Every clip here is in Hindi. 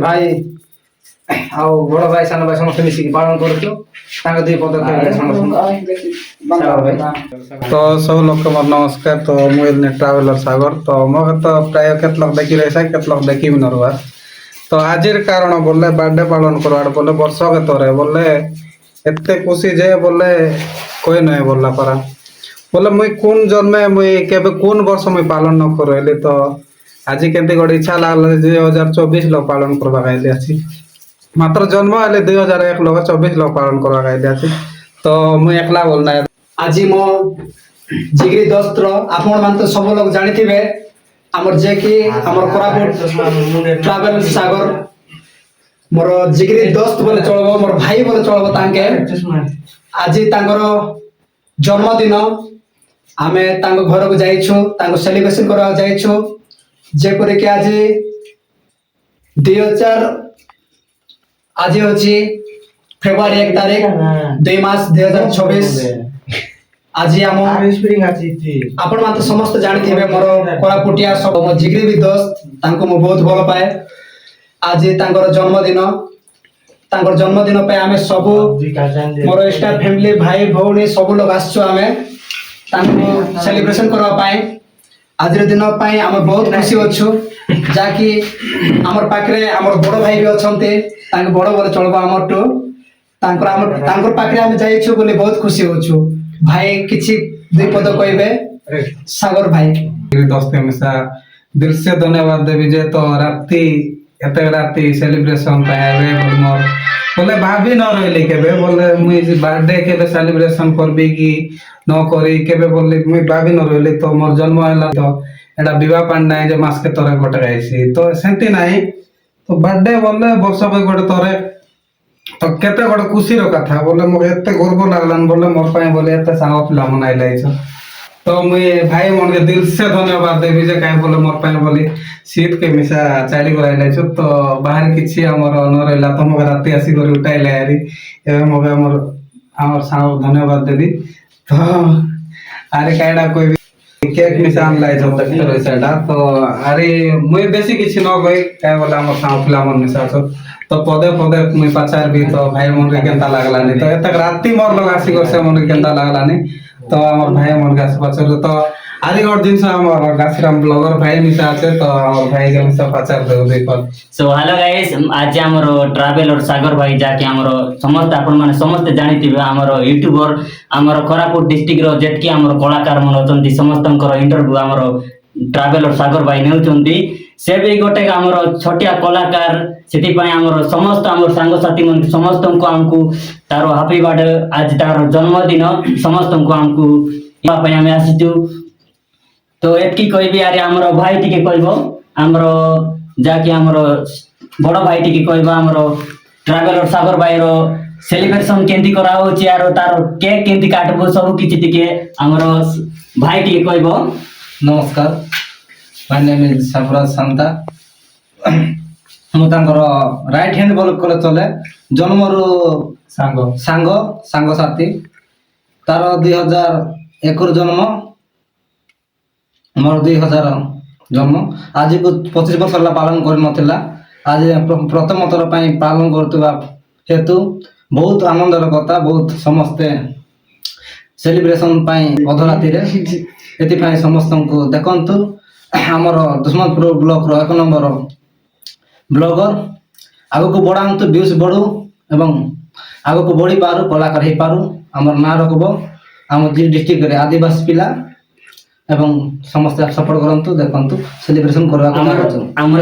ଭାଇ ଆଉ ବଡ ଭାଇ ସାନ ଭାଇ ସମସ୍ତେ ମିଶିକି ପାଳନ କରୁଛୁ। ତାଙ୍କ ଦୁଇ ପଦ ତ ସବୁ ଲୋକ ମୋର ନମସ୍କାର। ତ ମୁଁ ଏଦିନ ଟ୍ରାଭେଲର ସାଗର। ତ ମୋ ତ ପ୍ରାୟ କେତେ ଲୋକ ଦେଖି ରହିছে କେତେ ଲୋକ ଦେଖିବି ନରବା। ତ ଆଜିର କାରଣ ବୋଲେ ବାର୍ଥଡେ ପାଳନ କରବାର ବୋଲେ ବର୍ଷକେ ଥରେ ବୋଲେ ଏତେ ଖୁସି ଯେ ବୋଲେ କହି ନାହିଁ ବୋଲା ପରା ବୋଲେ ମୁଇଁ କୋন ଜନ୍ମେ ମୁଇଁ କେବେ କୋন ବର୍ଷ ମୁଇଁ ପାଳନ ନ କରିଲି। ତ ଆଜି କେମିତି ଗୋଟେ ଇଚ୍ଛା ଲାଗଲା 2024 ଲୋକ ପାଳନ କରବା ଗାଇଲେ ଅଛି। ମାତ୍ର ଜନ୍ମ ହେଲେ 2001 ଲୋକ 24 ଲୋକ ପାଳନ କରବା ଗାଇଲେ ଅଛି। ତ ମୁଇଁ ଏକଲା ବୋଲ ନାହିଁ। ଆଜି ମୋ ଜିଗିରି ଦୋସ୍ତର ଆପଣ ମାନେ ତ ସବୁ ଲୋକ ଜାଣିଥିବେ ଆମର ଯେ କି ଆମର କୋରାପୁଟ ଟ୍ରାଭେଲ ସାଗର ମୋର ଜିଗିରି ଦୋସ୍ତ ବୋଲେ ଚଳବ, ମୋର ଭାଇ ବୋଲେ ଚଳବ। ତାଙ୍କେ ଆଜି ତାଙ୍କର ଜନ୍ମଦିନ ଆମେ ତାଙ୍କ ଘରକୁ ଯାଇଛୁ, ତାଙ୍କୁ ସେଲିବ୍ରେସନ କରିବାକୁ ଯାଇଛୁ। ଯେପରିକି ଆଜି 2000 ଆଜି ଅଛି ଫେବୃଆରୀ 1 ତାରିଖ 2 ମାସ 2024। ଆଜି ଆମ ଆପଣ ମାନେ ତ ସମସ୍ତେ ଜାଣିଥିବେ ମୋର କୋରାପୁଟିଆ ସବୁ ମୋ ଜିଗିରି ବି ଦୋସ୍ତ, ତାଙ୍କୁ ମୁଁ ବହୁତ ଭଲ ପାଏ। ଆଜି ତାଙ୍କର ଜନ୍ମଦିନ, ତାଙ୍କର ଜନ୍ମଦିନ ପାଇଁ ଆମେ ସବୁ ମୋର ଏକ୍ସଟ୍ରା ଫ୍ୟାମିଲି ଭାଇ ଭଉଣୀ ସବୁ ଲୋକ ଆସିଛୁ ଆମେ ତାଙ୍କୁ ସେଲିବ୍ରେସନ କରିବା ପାଇଁ। ଆଜିର ଦିନ ପାଇଁ ଆମେ ବହୁତ ଖୁସି ଅଛୁ, ଯାହାକି ଆମର ପାଖରେ ଆମର ବଡ ଭାଇ ବି ଅଛନ୍ତି। ତାଙ୍କ ବଡ ବଡ ଚଳବ ଆମଠୁ ତାଙ୍କର ପାଖରେ ଆମେ ଯାଇଛୁ ବୋଲି ବହୁତ ଖୁସି ଅଛୁ। ଭାଇ କିଛି ଦୁଇ ପଦ କହିବେ ସାଗର ଭାଇ। दोस्त हमेशा दिल से धन्यवाद देवी जे तो राति एते राति सेलिब्रेशन पाए मोर बोले भाभी न रहली केबे बोले मुई बर्थडे केबे सेलिब्रेशन करबी कि न करी केबे बोले मुई भाभी न रहली। तो मोर जन्म होला तो एटा विवाह पान नाही जे मास के तरे गोटे गाइसी। तो सेंती नाही तो बर्थडे बोले वर्ष पे गोटे तरे तो केते गोटे खुशी रो कथा बोले मोर एते गर्व लागलान बोले मोर पाए बोले एते सांग पिला मनाई लाइछ। तो मुई भाई मन के दिल से धन्यवाद देवी जे काहे बोले मोर पाए बोली सीट के मिसा चाली कराई लाइछ। तो बाहर किछि हमर न रहला तो मोर राति आसी कर उठाई लारी एबे मोर हमर सांग धन्यवाद देवी। तो अरे काइडा कोई केक मिसा आन लाइछ तक तो सेटा। तो अरे मुई बेसी किछि न कहि काहे बोले हमर सांग पिला मन मिसा छ। तो पदे पदे मुई पचार भी तो भाई मन रे केनता लागलानी। तो एतक राति मोर लोग आसी कर से मन केनता लागलानी। तो हमर भाई मन गास पचार तो आदि और दिन से हमर गासराम ब्लॉगर भाई मिसा আছে। तो हमर भाई के मिसा पचार दे देखो। सो हेलो गाइस, आज हमर ट्रैवल और सागर भाई जाके हमर समस्त आपण माने समस्त जानिथिबे हमर यूट्यूबर हमर कोरापुट डिस्ट्रिक्ट रो जेतकी हमर कलाकार मन अछंती समस्तनकर इंटरव्यू हमर ट्रैवल और सागर भाई नेउचंती। से भी गोटे हमर छोटिया कलाकार सेति पय हमर समस्त हमर संग साथी मन समस्तनको हमकु तारो हैप्पी बर्थडे आज तारो जन्मदिन समस्तनको हमकु या पय हम आसीजु। तो एतकी कहबी अरे हमर भाई टिके कहबो हमर जाके हमर बड़ भाई टिके कहबो हमर ट्रैवल और सागर भाई रो सेलिब्रेशन केंती करा होची आरो तारो केक केंती काटबो सब किछि टिके हमर भाई टिके कहबो। नमस्कार, माय नेम इज सफराज सांता। मु तांकर राइट हैंड बोल कले चले जन्मरु सांग सांग सांग साथी तार 2001 रो जन्म मोर 2000 जन्म। आज को 25 वर्ष ला पालन कर नथिला। आज प्रथम थर पई पालन करतबा हेतु बहुत आनंदर कथा। बहुत समस्ते सेलिब्रेशन पई अधराती रे एति पई समस्त को देखंतु हमर दुश्मनपुर ब्लॉक रो 1 नंबर ब्लॉगर आगो को बढ़ांतु व्यूज बढ़ू एवं आगो को बढ़ी पारू कलाकार हे पारू हमर ना रखबो हम डिस्ट्रिक्ट रे आदिवासी पिला एवं समस्त सपोर्ट करंतु देखंतु सेलिब्रेशन करबा को हमर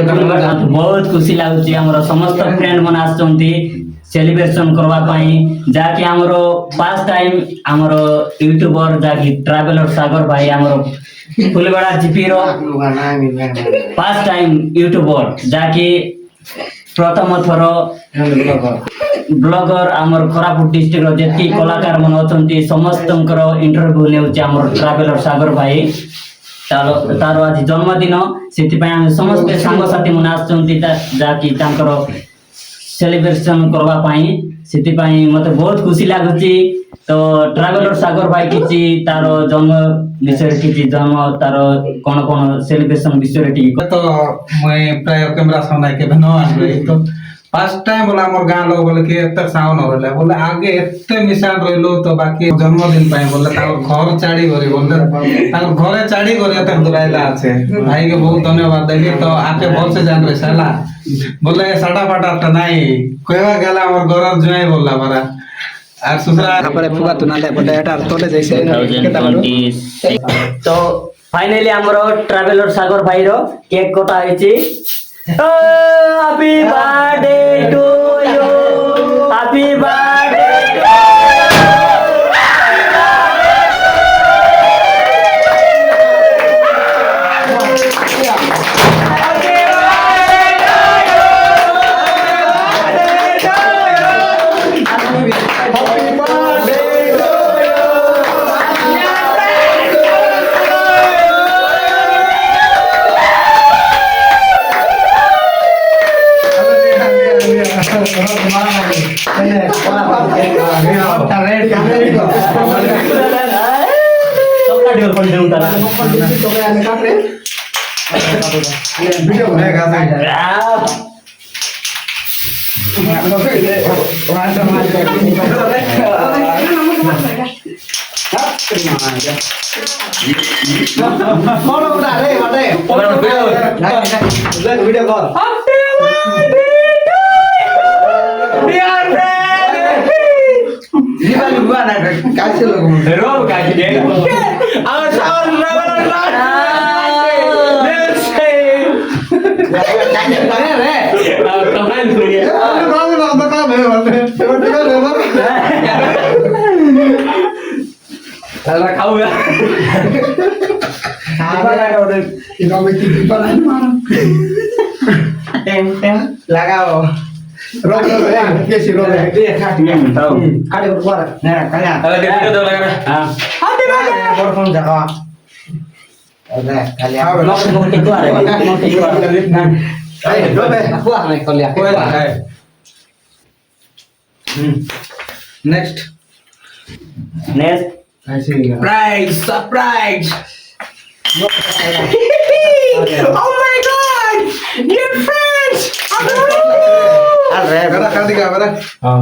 बहुत खुशी लागुची। हमर समस्त फ्रेंड मन आछंती सेलिब्रेशन करबा पई जाके हमर फर्स्ट टाइम हमर यूट्यूबर जाके ट्रैवल और सागर भाई हमर फुलबड़ा GP row first time YouTuber जाके प्रथम थर ब्लॉगर हमर कोरापुट डिस्ट्रिक्ट रो जेती कलाकार मन अछंती समस्तनकर इंटरव्यू नेउची हमर ट्रैवल और सागर भाई। तारो आज जन्मदिन सेति पय हम समस्त संग साथी मन आछंती जाकी तांकर ସେଲିବ୍ରେସନ କରିବା ପାଇଁ ସେଥିପାଇଁ ମତେ ବହୁତ ଖୁସି ଲାଗୁଛି। ତ ଟ୍ରାଭେଲର ସାଗର ଭାଇ କିଛି ତାର ଜନ୍ମ ବିଷୟରେ କିଛି ଜନ୍ମ ତାର କଣ କଣ ସେଲିବ୍ରେସନ ବିଷୟରେ ଟିକେ ତ ମୁଇଁ ପ୍ରାୟ କ୍ୟାମେରା ସାମ୍ନା କେବେ ନ ଆସିବେ ତ ফার্স্ট টাইম বলে আমার গাঁ লোক বলে কি এত সাউন্ড হলে বলে আগে এতে মিশান রইলো তো বাকি জন্মদিন পাই বলে তার ঘর চাড়ি করে বলে তার ঘরে চাড়ি করে এত দূরাইলা আছে ভাইকে বহুত ধন্যবাদ দেবি তো আকে বলছে জান রে শালা বলে সাটা ফাটাটা নাই কইবা গেলা আমার ঘরের জুয়াই বললা মারা আর সুসরা তারপরে ফুগা তুনালে বলে এটা তোলে যাইছে কেতা বলো 2026 তো ফাইনালি আমার ট্রাভেলর সাগর ভাইর কেক কটা হয়েছে। Happy birthday to you, happy birthday video বনেগা ভিডিও কর কাছে লোক রোব কাছে দে আমার সাউন্ড রাবার লাট রে কমেন্ট করিয়ে বাবু না তো কাম হে বলে এবার ঠিক আছে বাবু তাহলে খাও না খাওয়া ওরে ইনবে কি বানাই মার টেম টেম লাগাও रोक रोक रे कैसी रोक रे दे खाटी ताऊ खाटी ऊपर ना काया अरे दे दो लगा रे हां हाथी लगा पर फोन जगा अरे कालिया लोग मोटे को आ रे मोटे को आ रे ना ए दो बे हुआ नहीं कालिया कोई है नेक्स्ट नेक्स्ट ऐसे prize surprise Oh my god! Dear friends! अरे बड़ा कर दिया बड़ा हां